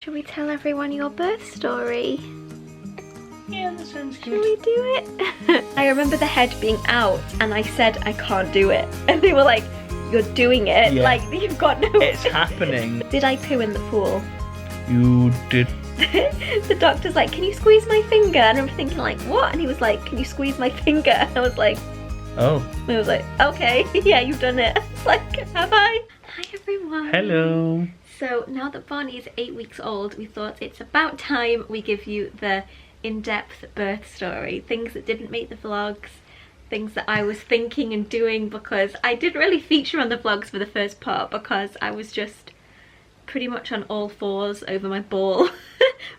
Shall we tell everyone your birth story? Yeah, that sounds good. Shall we do it? I remember the head being out and I said I can't do it. And they were like, you're doing it. Yeah. Like, you've got no It's happening. Did I poo in the pool? You did. The doctor's like, can you squeeze my finger? And I'm thinking like, what? And he was like, can you squeeze my finger? And I was like, Oh. and I was like, okay, yeah, you've done it. I was like, have I? Hi everyone. Hello. So now that Barney is 8 weeks old, we thought it's about time we give you the in-depth birth story. Things that didn't make the vlogs, things that I was thinking and doing, because I didn't really feature on the vlogs for the first part because I was just pretty much on all fours over my ball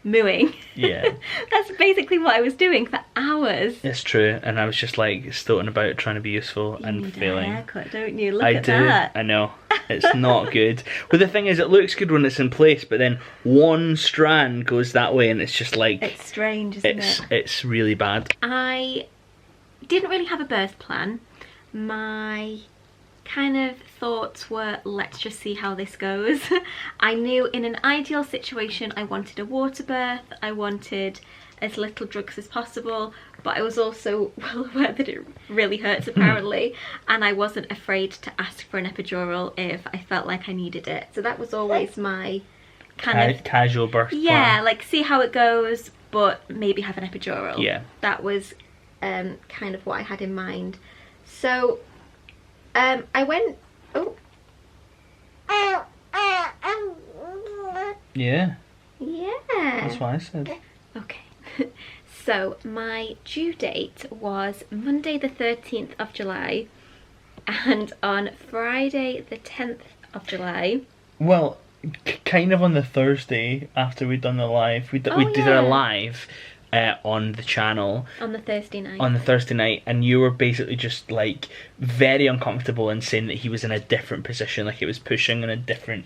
mooing. Yeah. That's basically what I was doing for hours. It's true, and I was just like stoating about trying to be useful You and need failing. a haircut, don't you? Look I at do. that. I know. It's not good. But the thing is, it looks good when it's in place, but then one strand goes that way, and it's just like It's strange, isn't it? It's really bad. I didn't really have a birth plan. My kind of thoughts were, let's just see how this goes. I knew in an ideal situation I wanted a water birth, I wanted as little drugs as possible, but I was also well aware that it really hurts apparently, and I wasn't afraid to ask for an epidural if I felt like I needed it. So that was always my kind of casual birth plan. yeah, like see how it goes, but maybe have an epidural. Yeah. That was kind of what I had in mind. So I went, oh. Yeah. Yeah. That's what I said. Okay. So my due date was Monday the 13th of July, and on Friday the 10th of July. Well, kind of on the Thursday after we'd done the live, we did yeah. a live on the channel On the Thursday night. on the Thursday night, and you were basically just like very uncomfortable and saying that he was in a different position, like it was pushing in a different.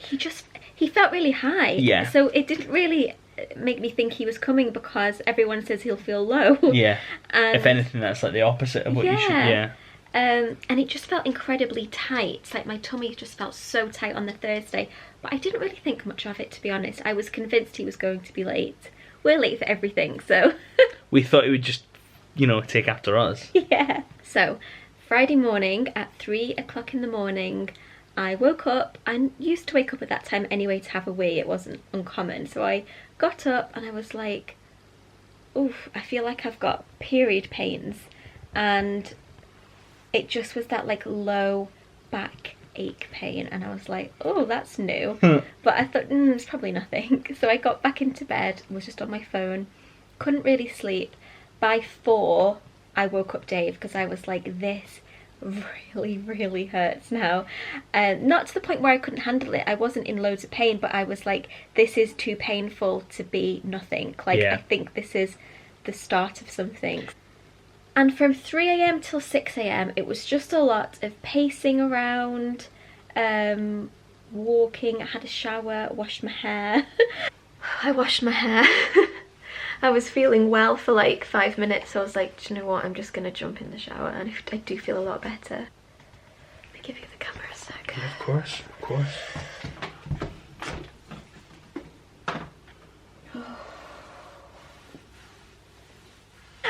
He felt really high. Yeah. So it didn't really make me think he was coming because everyone says he'll feel low. Yeah. And If anything, that's like the opposite of what you should. Yeah. and it just felt incredibly tight. Like my tummy just felt so tight on the Thursday, but I didn't really think much of it, to be honest. I was convinced he was going to be late. We're late for everything, so We thought he would just, take after us. yeah. So Friday morning at 3 o'clock in the morning, I woke up. I used to wake up at that time anyway to have a wee. It wasn't uncommon. So I got up and I was like, oof, I feel like I've got period pains. And it just was that like low back ache pain, and I was like, oh, that's new. But I thought, it's probably nothing. So I got back into bed, was just on my phone, couldn't really sleep. By 4 I woke up Dave because I was like, this really hurts now. Not to the point where I couldn't handle it. I wasn't in loads of pain, but I was like, this is too painful to be nothing. Like, yeah. I think this is the start of something. And from 3 AM till 6 AM, it was just a lot of pacing around, walking. I had a shower, washed my hair. I washed my hair. I was feeling well for like 5 minutes, so I was like, do you know what, I'm just going to jump in the shower, and I do feel a lot better. Let me give you the camera a sec. Yeah, of course, of course.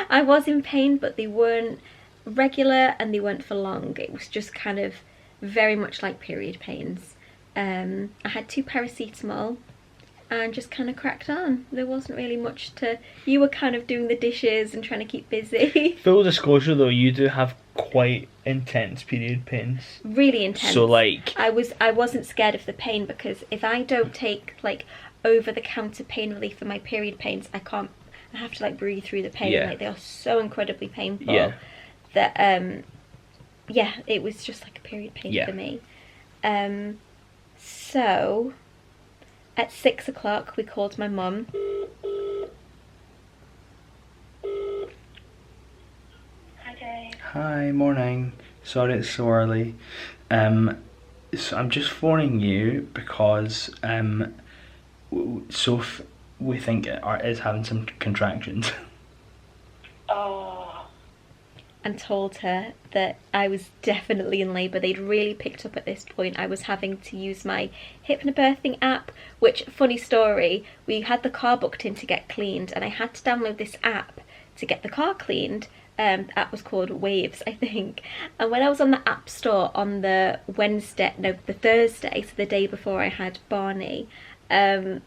I was in pain, but they weren't regular and they weren't for long. It was just kind of very much like period pains. I had 2 paracetamol and just kind of cracked on. There wasn't really much to... You were kind of doing the dishes and trying to keep busy. Full disclosure though, you do have quite intense period pains. Really intense. So like... I wasn't scared of the pain, because if I don't take like over-the-counter pain relief for my period pains, I have to like breathe through the pain. Yeah. Like, they are so incredibly painful. Yeah. That yeah, it was just like a period pain Yeah. for me. So at 6 o'clock we called my mum. Hi Dave. Hi, morning. Sorry it's so early. So I'm just phoning you because Soph, we think is having some contractions. Oh, and told her that I was definitely in labour. They'd really picked up at this point. I was having to use my Hypnobirthing app, which, funny story, we had the car booked in to get cleaned and I had to download this app to get the car cleaned. The app was called Waves, I think. And when I was on the App Store on the Thursday, so the day before I had Barney, I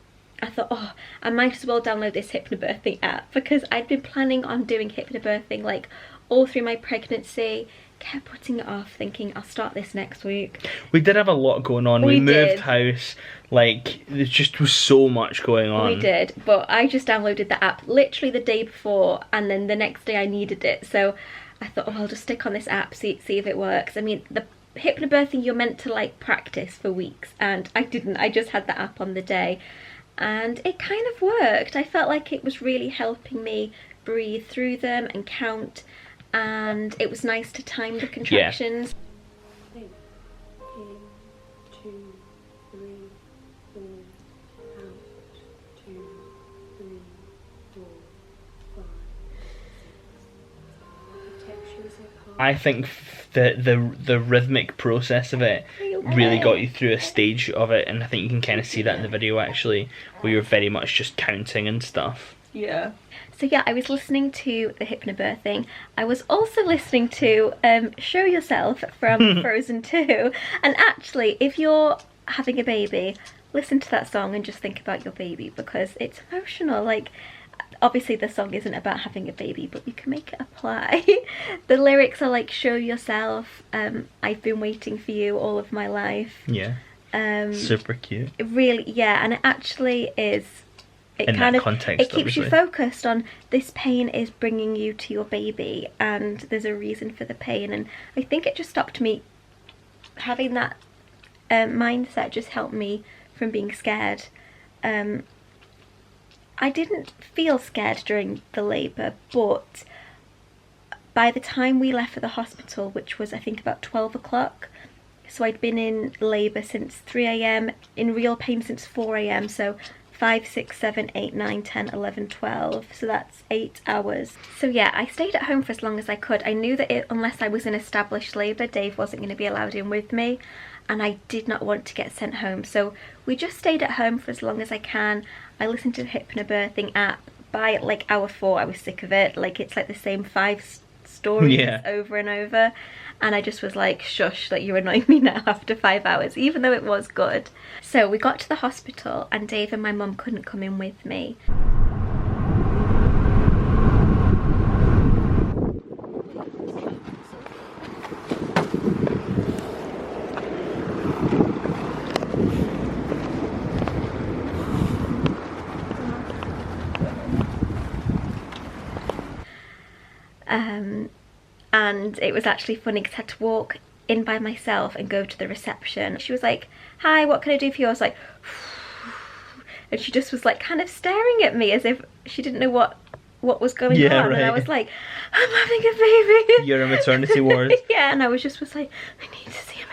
thought, oh, I might as well download this Hypnobirthing app, because I'd been planning on doing Hypnobirthing like all through my pregnancy, kept putting it off, thinking I'll start this next week. We did have a lot going on. We moved house, like there just was so much going on. We did, but I just downloaded the app literally the day before, and then the next day I needed it, so I thought, oh, I'll just stick on this app, see if it works. I mean, the Hypnobirthing, you're meant to like practice for weeks, and I didn't. I just had the app on the day and it kind of worked. I felt like it was really helping me breathe through them and count, and it was nice to time the contractions. Yeah. 2, 3, 4, out, 2, 3, 4, 5, 6. I think the rhythmic process of it really got you through a stage of it, and I think you can kind of see that in the video actually, where you're very much just counting and stuff. Yeah. So yeah, I was listening to the Hypnobirthing. I was also listening to Show Yourself from Frozen 2. And actually, if you're having a baby, listen to that song and just think about your baby, because it's emotional. Like, obviously the song isn't about having a baby, but you can make it apply. The lyrics are like, show yourself, I've been waiting for you all of my life. Yeah. Super cute. It really, yeah, and it actually is. It in kind that of context, it keeps obviously. you focused on this pain is bringing you to your baby, and there's a reason for the pain. And I think it just stopped me having that mindset. Just helped me from being scared. I didn't feel scared during the labour, but by the time we left for the hospital, which was I think about 12 o'clock, so I'd been in labour since 3 a.m, in real pain since 4 a.m, so 5, 6, 7, 8, 9, 10, 11, 12, so that's 8 hours. So yeah, I stayed at home for as long as I could. I knew that unless I was in established labour, Dave wasn't going to be allowed in with me, and I did not want to get sent home, so we just stayed at home for as long as I can. I listened to the Hypnobirthing app. By like hour 4 I was sick of it. Like, it's like the same 5 stories over and over, and I just was like, shush, like, you're annoying me now after 5 hours, even though it was good. So we got to the hospital and Dave and my mum couldn't come in with me. And it was actually funny because I had to walk in by myself and go to the reception. She was like, hi, what can I do for you? I was like, and she just was like kind of staring at me as if she didn't know what was going on. Right. And I was like, I'm having a baby. You're a maternity ward. Yeah, and I was like, I need to see a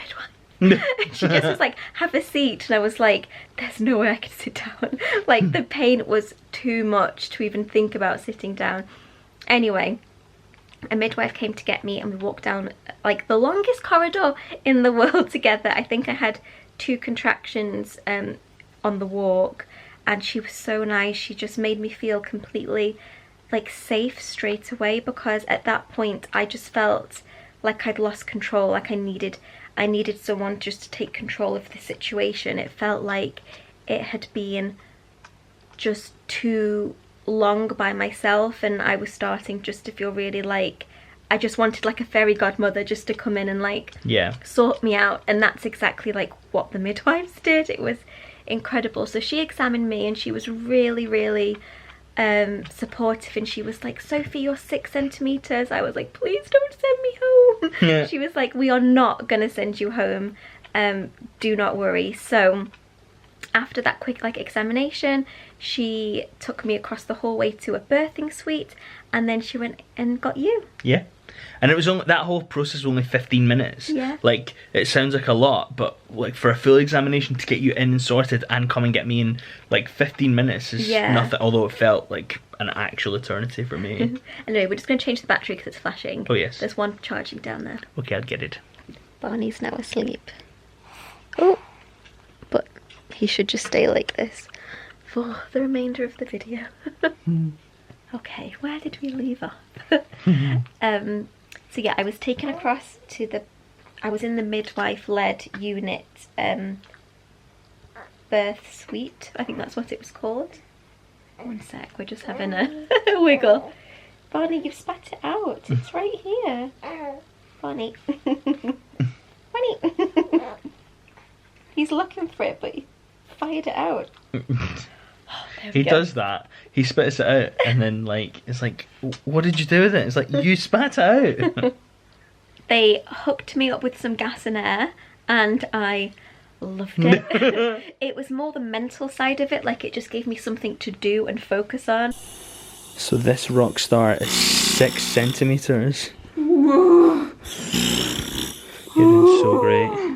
midwife. And she just was like, have a seat. And I was like, there's no way I can sit down. Like, the pain was too much to even think about sitting down. Anyway, a midwife came to get me and we walked down like the longest corridor in the world together. I think I had 2 contractions on the walk, and she was so nice. She just made me feel completely like safe straight away, because at that point I just felt like I'd lost control, like I needed someone just to take control of the situation. It felt like it had been just too long by myself, and I was starting just to feel really like I just wanted like a fairy godmother just to come in and like sort me out, and that's exactly like what the midwives did. It was incredible. So she examined me and she was really, really supportive, and she was like, Sophie, you're 6 centimeters. I was like, please don't send me home. She was like, we are not gonna send you home, do not worry. So after that quick like examination, she took me across the hallway to a birthing suite, and then she went and got you. Yeah. And it was only, that whole process was only 15 minutes. Yeah. Like, it sounds like a lot, but like for a full examination to get you in and sorted and come and get me in like 15 minutes is nothing, although it felt like an actual eternity for me. Anyway, we're just going to change the battery because it's flashing. Oh yes. There's one charging down there. Okay, I'll get it. Barney's now asleep. Oh, but he should just stay like this for the remainder of the video. Okay, where did we leave off? So yeah, I was taken across to I was in the midwife-led unit birth suite. I think that's what it was called. One sec, we're just having a wiggle. Barney, you've spat it out. It's right here. Barney. Barney. He's looking for it, but he fired it out. He does that. He spits it out, and then like it's like, what did you do with it? It's like, you spat it out. They hooked me up with some gas and air, and I loved it. It was more the mental side of it, like it just gave me something to do and focus on. So this rock star is 6 centimeters. You're doing so great.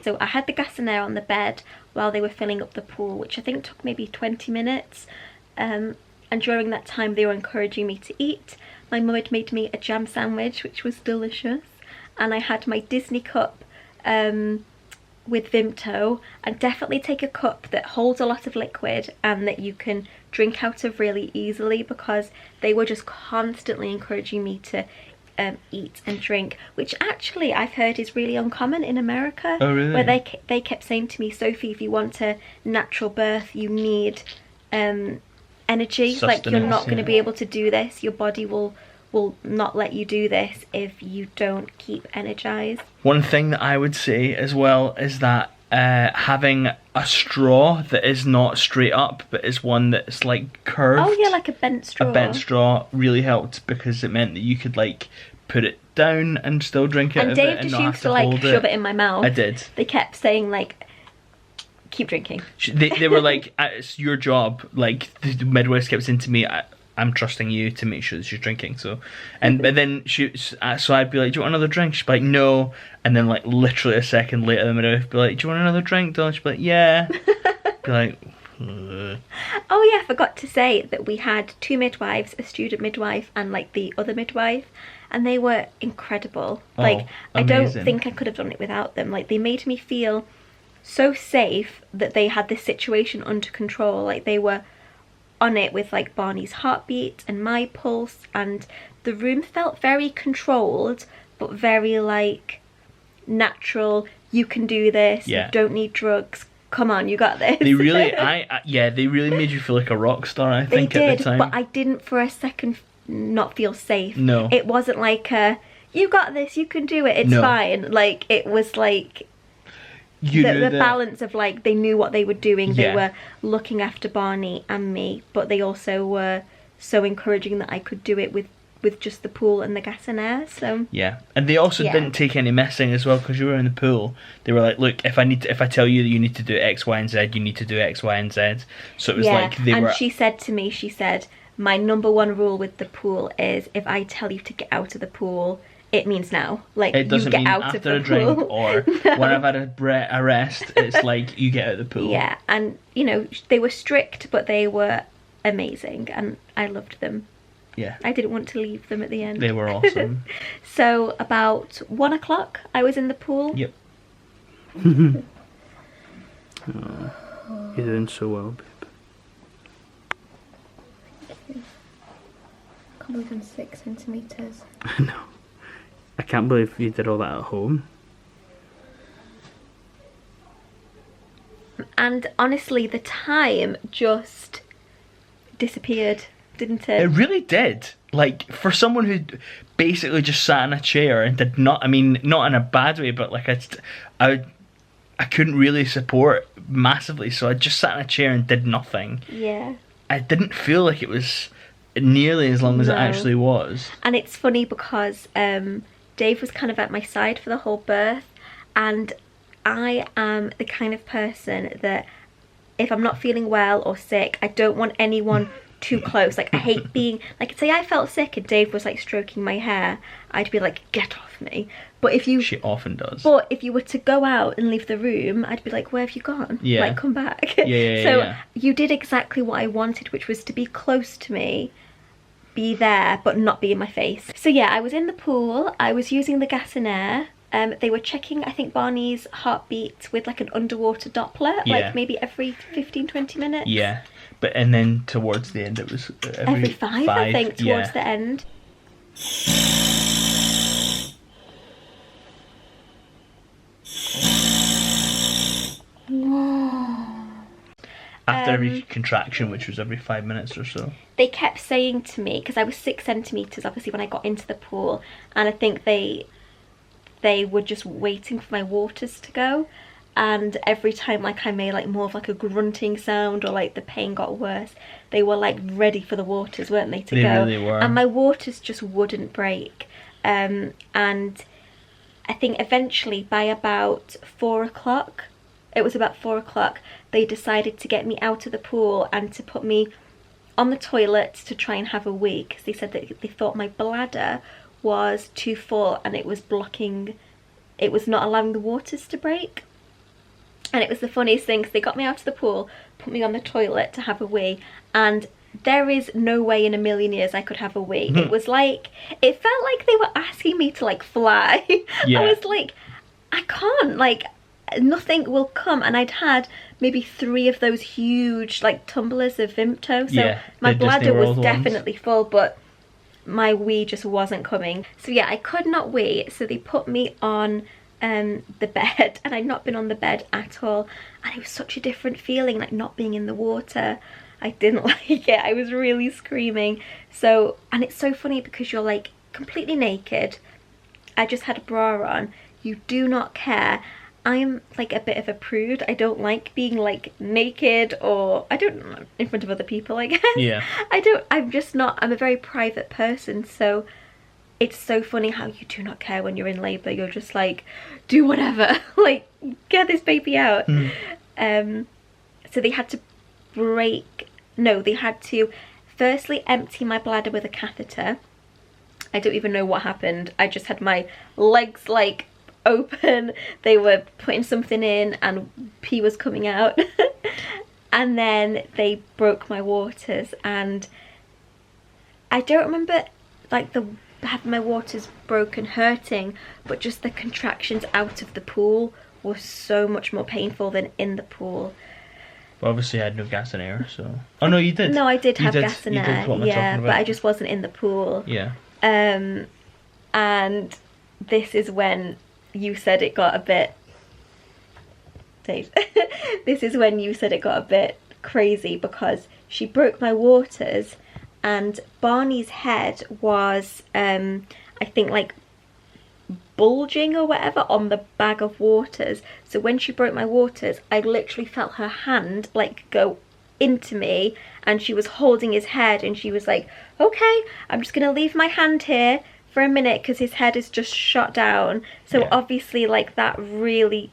So I had the gas and air on the bed while they were filling up the pool, which I think took maybe 20 minutes. And during that time they were encouraging me to eat. My mum had made me a jam sandwich, which was delicious. And I had my Disney cup with Vimto. And definitely take a cup that holds a lot of liquid and that you can drink out of really easily, because they were just constantly encouraging me to eat and drink, which actually I've heard is really uncommon in America. Oh really? Where they kept saying to me, Sophie, if you want a natural birth you need energy. Like, you're not going to be able to do this, your body will not let you do this if you don't keep energized. One thing that I would say as well is that having a straw that is not straight up but is one that's like curved. Oh yeah, like a bent straw. A bent straw really helped, because it meant that you could like put it down and still drink it. And Dave just used to like shove it in my mouth. I did. They kept saying like, keep drinking. They were like, it's your job. Like the midwife kept saying to me, I'm trusting you to make sure that she's drinking. So, but then so I'd be like, do you want another drink? She'd be like, no. And then like literally a second later, the midwife would be like, do you want another drink, Dylan? She'd be like, yeah. Be like, ugh. Oh yeah, I forgot to say that we had 2 midwives, a student midwife and like the other midwife, and they were incredible. Like, I don't think I could have done it without them. Like, they made me feel so safe that they had this situation under control. Like, they were on it with like Barney's heartbeat and my pulse, and the room felt very controlled but very like natural. You can do this. Yeah. You don't need drugs. Come on, you got this. They really, they really made you feel like a rock star. I think they at the time. But I didn't for a second not feel safe. No, it wasn't like you got this, you can do it, it's fine. Like, it was like the balance of like, they knew what they were doing. They were looking after Barney and me, but they also were so encouraging that I could do it with just the pool and the gas and air. So yeah, and they also didn't take any messing as well, because you were in the pool. They were like, look, if I tell you that you need to do X, Y and Z, you need to do X, Y and Z. So it was like she said to me, she said, my number 1 rule with the pool is if I tell you to get out of the pool, it means now. Like, it doesn't you get mean out after of the a drink pool. or when I've had a rest. It's like, you get out of the pool. Yeah, and you know, they were strict, but they were amazing, and I loved them. Yeah, I didn't want to leave them at the end. They were awesome. So about 1 o'clock, I was in the pool. Yep. Oh, you're doing so well, babe. I can't believe I'm 6 centimeters. I know. I can't believe you did all that at home. And honestly, the time just disappeared, didn't it? It really did. Like, for someone who basically just sat in a chair and did not, I mean, not in a bad way, but like I couldn't really support massively, so I just sat in a chair and did nothing. Yeah. I didn't feel like it was nearly as long as it actually was. And it's funny because Dave was kind of at my side for the whole birth, and I am the kind of person that if I'm not feeling well or sick, I don't want anyone too close. Like, I hate being, like, say I felt sick and Dave was like stroking my hair, I'd be like, get off me. But if you... She often does. But if you were to go out and leave the room, I'd be like, where have you gone? Yeah. Like, come back. Yeah, So yeah. you did exactly what I wanted, which was to be close to me, be there, but not be in my face. So yeah, I was in the pool, I was using the gas and air. They were checking, I think, Barney's heartbeat with like an underwater Doppler, Yeah. like maybe every 15-20 minutes. Yeah, but and then towards the end it was Every five, I think, towards the end. After every contraction, which was every 5 minutes or so. They kept saying to me, because I was 6 centimetres obviously when I got into the pool, and I think they were just waiting for my waters to go, and every time like I made like more of like a grunting sound or like the pain got worse, they were like ready for the waters, weren't they, to go? They really were. And my waters just wouldn't break. And I think eventually by about 4 o'clock, it was about 4 o'clock, they decided to get me out of the pool and to put me on the toilet to try and have a wee, because they said that they thought my bladder was too full and it was blocking, it was not allowing the waters to break. And it was the funniest thing, because they got me out of the pool, put me on the toilet to have a wee, and there is no way in a million years I could have a wee. It was like, it felt like they were asking me to like fly. Yeah. I was like, I can't, like, nothing will come. And I'd had maybe 3 of those huge like tumblers of Vimto, so Yeah, my the Disney bladder was World ones. definitely full, but my wee just wasn't coming. So yeah, I could not wee, so they put me on the bed, and I'd not been on the bed at all, and it was such a different feeling, like not being in the water. I didn't like it. I was really screaming. So, and it's so funny because you're like completely naked. I just had a bra on. You do not care. I'm like a bit of a prude. I don't like being like naked, or I don't, in front of other people, I guess. Yeah. I'm just not, I'm a very private person, so it's so funny how you do not care when you're in labour. You're just like, do whatever, like get this baby out. So they had to they had to firstly empty my bladder with a catheter. I don't even know what happened. I just had my legs like open, they were putting something in and pee was coming out. And then they broke my waters, and I don't remember like having my waters broken hurting, but just the contractions out of the pool were so much more painful than in the pool. Well, obviously I had no gas and air, so... Oh no, you did. No, I did You have gas and you did air, what am I yeah, talking but about. I just wasn't in the pool. Yeah. And this is when you said it got a bit... Dave. This is when you said it got a bit crazy, because she broke my waters and Barney's head was, I think, like bulging or whatever on the bag of waters. So when she broke my waters, I literally felt her hand like go into me, and she was holding his head, and she was like, okay, I'm just gonna leave my hand here for a minute because his head is just shot down. So Yeah. obviously like that really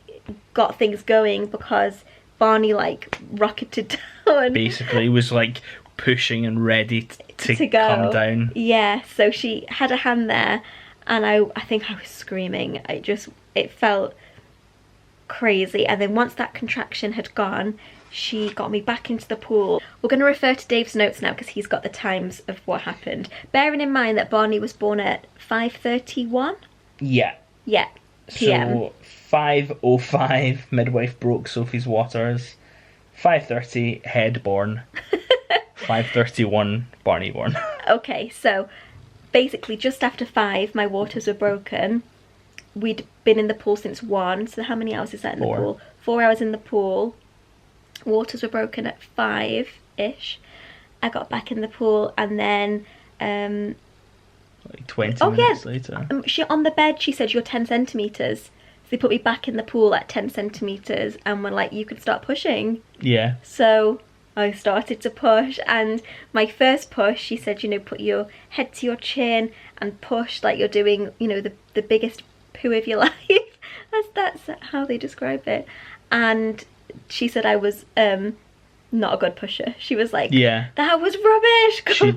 got things going, because Barney like rocketed down. Basically, he was like pushing and ready to go. come down. Yeah, so she had a hand there, and I think I was screaming. It felt crazy. And then once that contraction had gone, she got me back into the pool. We're going to refer to Dave's notes now because he's got the times of what happened. Bearing in mind that Barney was born at 5:31? Yeah. Yeah, PM. So 5:05, midwife broke Sophie's waters. 5:30, head born. 5:31, Barney born. Okay, so basically just after 5, my waters were broken. We'd been in the pool since 1, so how many hours is that in 4. the pool? 4 hours in the pool. Waters were broken at 5-ish. I got back in the pool, and then Like 20 oh minutes yeah, later. she on the bed she said, you're 10 centimetres. So they put me back in the pool at 10 centimetres and were like, you can start pushing. Yeah. So I started to push, and my first push, she said, you know, put your head to your chin and push like you're doing, you know, the biggest poo of your life. that's how they describe it. And she said I was not a good pusher. She was like, Yeah. that was rubbish. She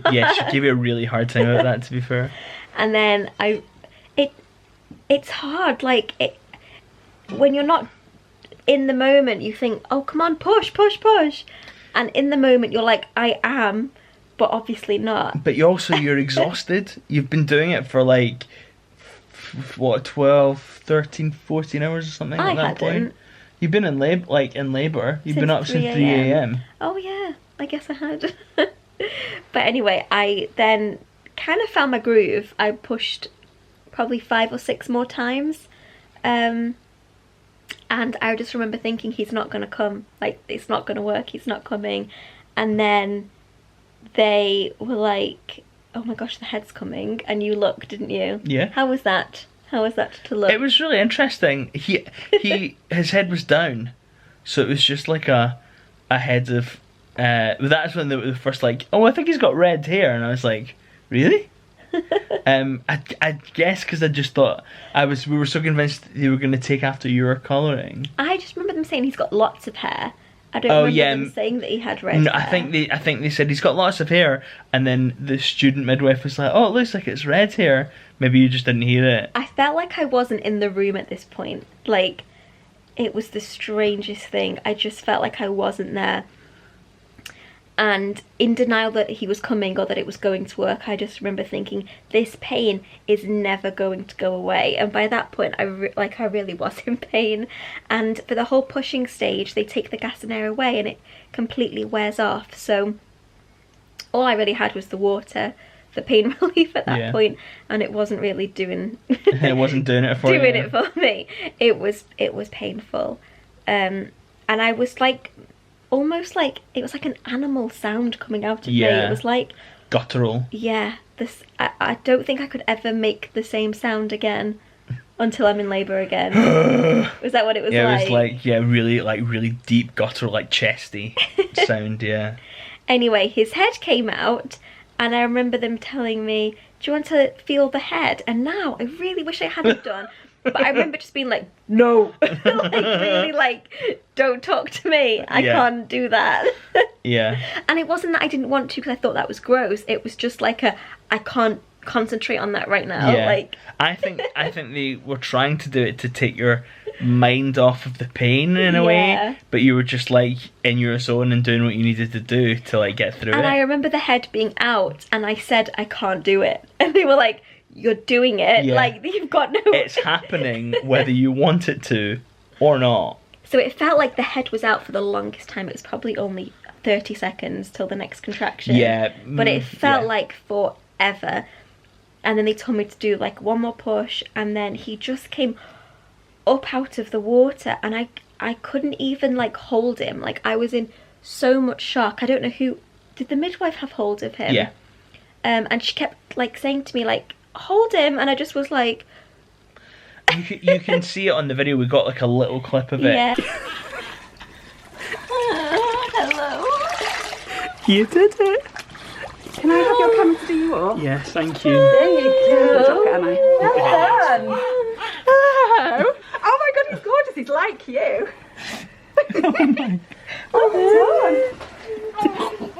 gave you a really hard time about that, to be fair. And then it's hard, like, when you're not in the moment, you think, oh, come on, push. And in the moment, you're like, I am, but obviously not. But you're exhausted. You've been doing it for like, what, 12, 13, 14 hours or something at that point? You've been in labour. You've been up since 3 a.m. Oh yeah, I guess I had. But anyway, I then kind of found my groove. I pushed probably 5 or 6 more times. And I just remember thinking, he's not going to come. Like, it's not going to work. He's not coming. And then they were like, oh my gosh, the head's coming. And you looked, didn't you? Yeah. How was that? How was that to look? It was really interesting. His head was down. So it was just like a head of... that's when they were first like, oh, I think he's got red hair. And I was like, really? I guess because I just thought we were so convinced they were going to take after your colouring. I just remember them saying he's got lots of hair. I don't remember them saying that he had red hair. I think they said he's got lots of hair, and then the student midwife was like, oh, it looks like it's red hair. Maybe you just didn't hear it. I felt like I wasn't in the room at this point. Like, it was the strangest thing. I just felt like I wasn't there. And in denial that he was coming or that it was going to work, I just remember thinking, this pain is never going to go away. And by that point, I really was in pain. And for the whole pushing stage, they take the gas and air away and it completely wears off. So all I really had was the water for pain relief at that point, and it wasn't really doing it wasn't doing it for it for me. It was painful. And I was like, almost like it was like an animal sound coming out of me. It was like guttural. Yeah, I don't think I could ever make the same sound again until I'm in labour again. Was that what it was like? Yeah, it was like really deep guttural, like chesty sound. Yeah. Anyway, his head came out, and I remember them telling me, "Do you want to feel the head?" And now I really wish I hadn't done. But I remember just being like, no, like really like, don't talk to me. I can't do that. Yeah. And it wasn't that I didn't want to because I thought that was gross. It was just like I can't concentrate on that right now. Yeah. Like I think they were trying to do it to take your mind off of the pain in a way, but you were just like in your zone and doing what you needed to do to like get through it. And I remember the head being out, and I said I can't do it, and they were like, you're doing it, like you've got no... It's happening whether you want it to or not. So it felt like the head was out for the longest time. It was probably only 30 seconds till the next contraction. Yeah. But it felt like forever. And then they told me to do like one more push, and then he just came up out of the water, and I couldn't even like hold him. Like, I was in so much shock. I don't know who... Did the midwife have hold of him? Yeah. And she kept like saying to me like, hold him, and I just was like... you can see it on the video. We got like a little clip of it. Yeah. Hello. You did it. Can I have your camera to do you up? Yes, thank you. There you go. Drop it, Emma. Well done. Hello. Oh my god, he's gorgeous. He's like you. Well done.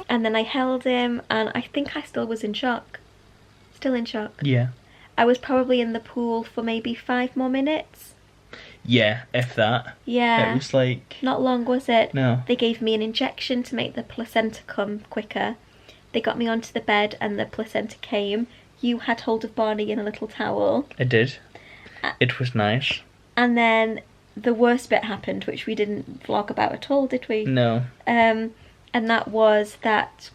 And then I held him, and I think I still was in shock. Still in shock. Yeah. I was probably in the pool for maybe 5 more minutes. Yeah, if that. Yeah. It was like... Not long, was it? No. They gave me an injection to make the placenta come quicker. They got me onto the bed and the placenta came. You had hold of Barney in a little towel. I did. It was nice. And then the worst bit happened, which we didn't vlog about at all, did we? No. And that was that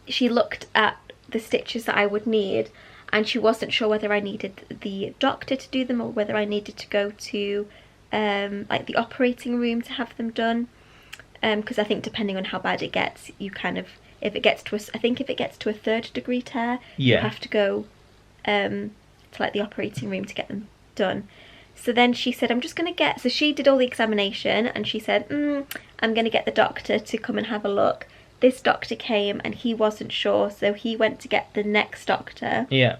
she looked at the stitches that I would need, and she wasn't sure whether I needed the doctor to do them or whether I needed to go to like the operating room to have them done, because I think depending on how bad it gets, you kind of, if it gets to I think if it gets to a 3rd degree tear, you have to go to like the operating room to get them done. So then she said, I'm just going to get... So she did all the examination, and she said, I'm going to get the doctor to come and have a look. This doctor came, and he wasn't sure, so he went to get the next doctor. Yeah.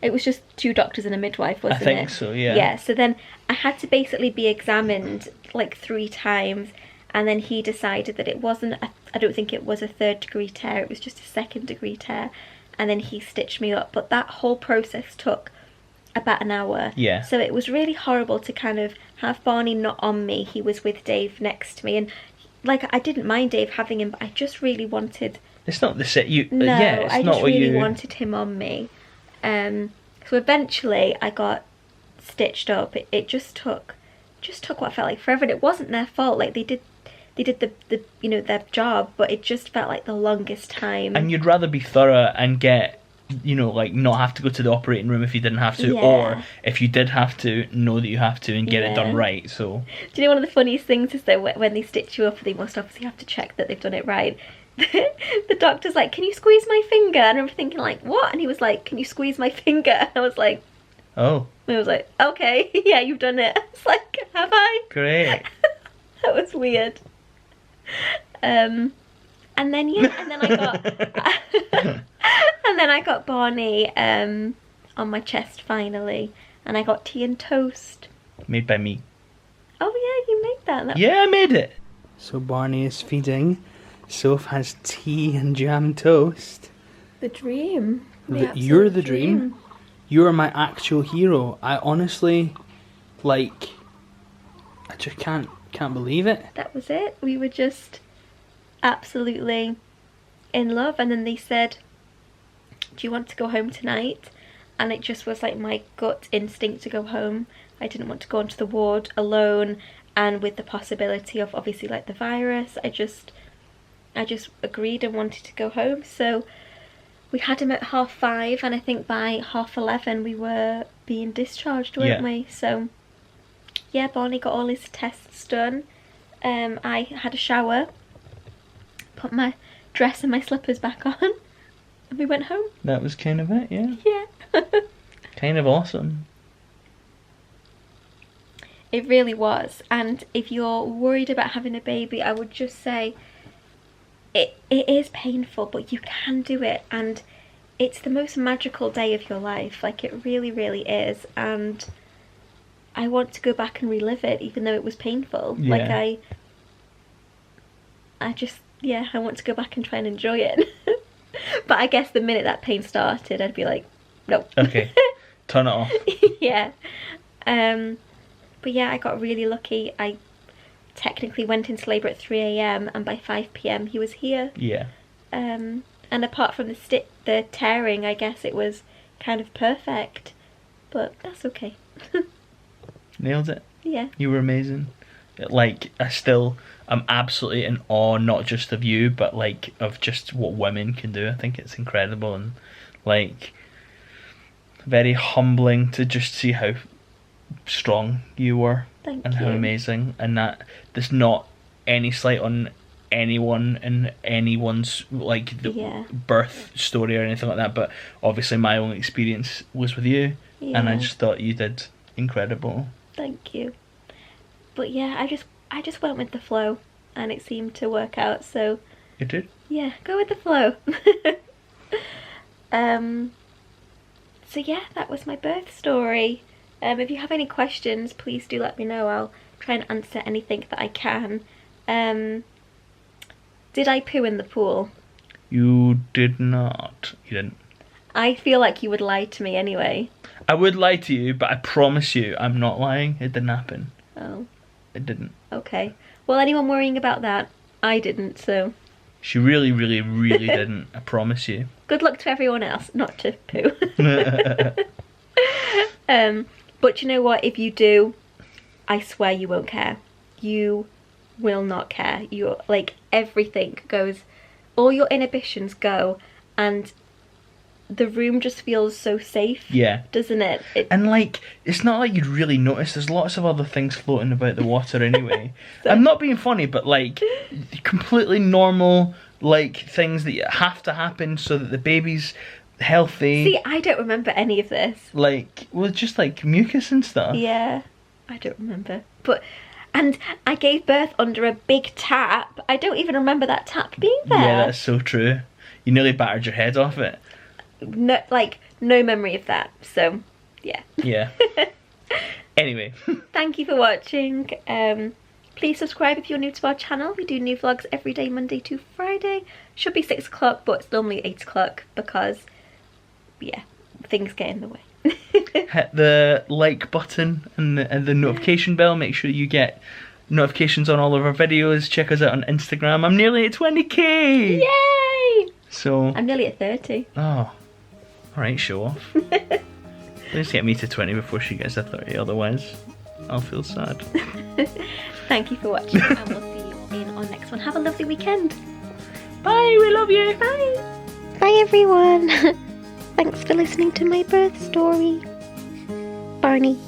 It was just 2 doctors and a midwife, wasn't it? I think so, yeah. Yeah, so then I had to basically be examined like 3 times, and then he decided that it wasn't, I don't think it was a 3rd degree tear, it was just a 2nd degree tear, and then he stitched me up. But that whole process took about an hour. Yeah. So it was really horrible to kind of have Barney not on me. He was with Dave next to me, and like I didn't mind Dave having him, but I just really wanted... It's not the set you... No, yeah, it's I not just what really you... wanted him on me. So eventually I got stitched up. It just took what felt like forever, and it wasn't their fault. Like they did the you know, their job, but it just felt like the longest time. And you'd rather be thorough and get, you know, like not have to go to the operating room if you didn't have to, Yeah. or if you did have to, know that you have to and get it done Yeah. right. So Do you know one of the funniest things is that when they stitch you up, they must obviously have to check that they've done it right. The doctor's like, "Can you squeeze my finger?" And I'm thinking like, "What?" And he was like, "Can you squeeze my finger?" And I was like, oh, "Okay, yeah, you've done it." It's like, "Have I?" great. That was weird. And then I got and then I got Barney on my chest finally, and I got tea and toast. Made by me. Oh yeah, you made that. Yeah, I made it. So Barney is feeding. Soph has tea and jam toast. The dream. You're the dream. You're my actual hero. I honestly, like, I just can't believe it. That was it. We were just absolutely in love, and then they said, "Do you want to go home tonight?" And it just was like my gut instinct to go home. I didn't want to go onto the ward alone, and with the possibility of obviously like the virus. I just agreed and wanted to go home. So we had him at 5:30, and I think by 11:30 we were being discharged, weren't we? So yeah, Barney got all his tests done. I had a shower, put my dress and my slippers back on, and we went home. That was kind of it, yeah. Yeah. Kind of awesome. It really was. And if you're worried about having a baby, I would just say it is painful, but you can do it, and it's the most magical day of your life. Like, it really, really is. And I want to go back and relive it, even though it was painful. Yeah. Like, I want to go back and try and enjoy it. But I guess the minute that pain started, I'd be like, no. Okay, turn it off. Yeah. But yeah, I got really lucky. I technically went into labour at 3 a.m. and by 5 p.m. he was here. Yeah. And apart from the tearing, I guess it was kind of perfect. But that's okay. Nailed it. Yeah. You were amazing. Like, I'm absolutely in awe, not just of you, but like of just what women can do. I think it's incredible, and like very humbling to just see how strong you were. Thank and you. how amazing, and that there's not any slight on anyone in anyone's like the birth story or anything like that, but obviously my own experience was with you, and I just thought you did incredible. Thank you. But yeah, I just went with the flow, and it seemed to work out. So You did. yeah, go with the flow. So yeah, that was my birth story. If you have any questions, please do let me know. I'll try and answer anything that I can. Did I poo in the pool? You did not. You didn't. I feel like you would lie to me anyway. I would lie to you, but I promise you, I'm not lying. It didn't happen. Oh, It didn't. okay. Well, anyone worrying about that? I didn't, so She really, really, really didn't. I promise you. good luck to everyone else not to poo. But you know what? If you do, I swear you won't care. You will not care. You're like, everything goes, all your inhibitions go, and the room just feels so safe. Yeah. Doesn't it? And like, it's not like you'd really notice. There's lots of other things floating about the water anyway. I'm not being funny, but like, completely normal, like, things that have to happen so that the baby's healthy. See, I don't remember any of this. Like, well, just like mucus and stuff. Yeah, I don't remember. And I gave birth under a big tap. I don't even remember that tap being there. Yeah, that's so true. You nearly battered your head off it. no memory of that. So yeah. Yeah. Anyway. Thank you for watching. Please subscribe if you're new to our channel. We do new vlogs every day, Monday to Friday. Should be 6 o'clock, but it's normally 8 o'clock because, yeah, things get in the way. Hit the like button and the notification bell. Make sure you get notifications on all of our videos. Check us out on Instagram. I'm nearly at 20k! Yay! So... I'm nearly at 30. Oh. Alright, show off. Let's get me to 20 before she gets to 30, otherwise I'll feel sad. Thank you for watching, and we'll see you in our next one. Have a lovely weekend. Bye, we love you. Bye. Bye everyone. Thanks for listening to my birth story. Barney.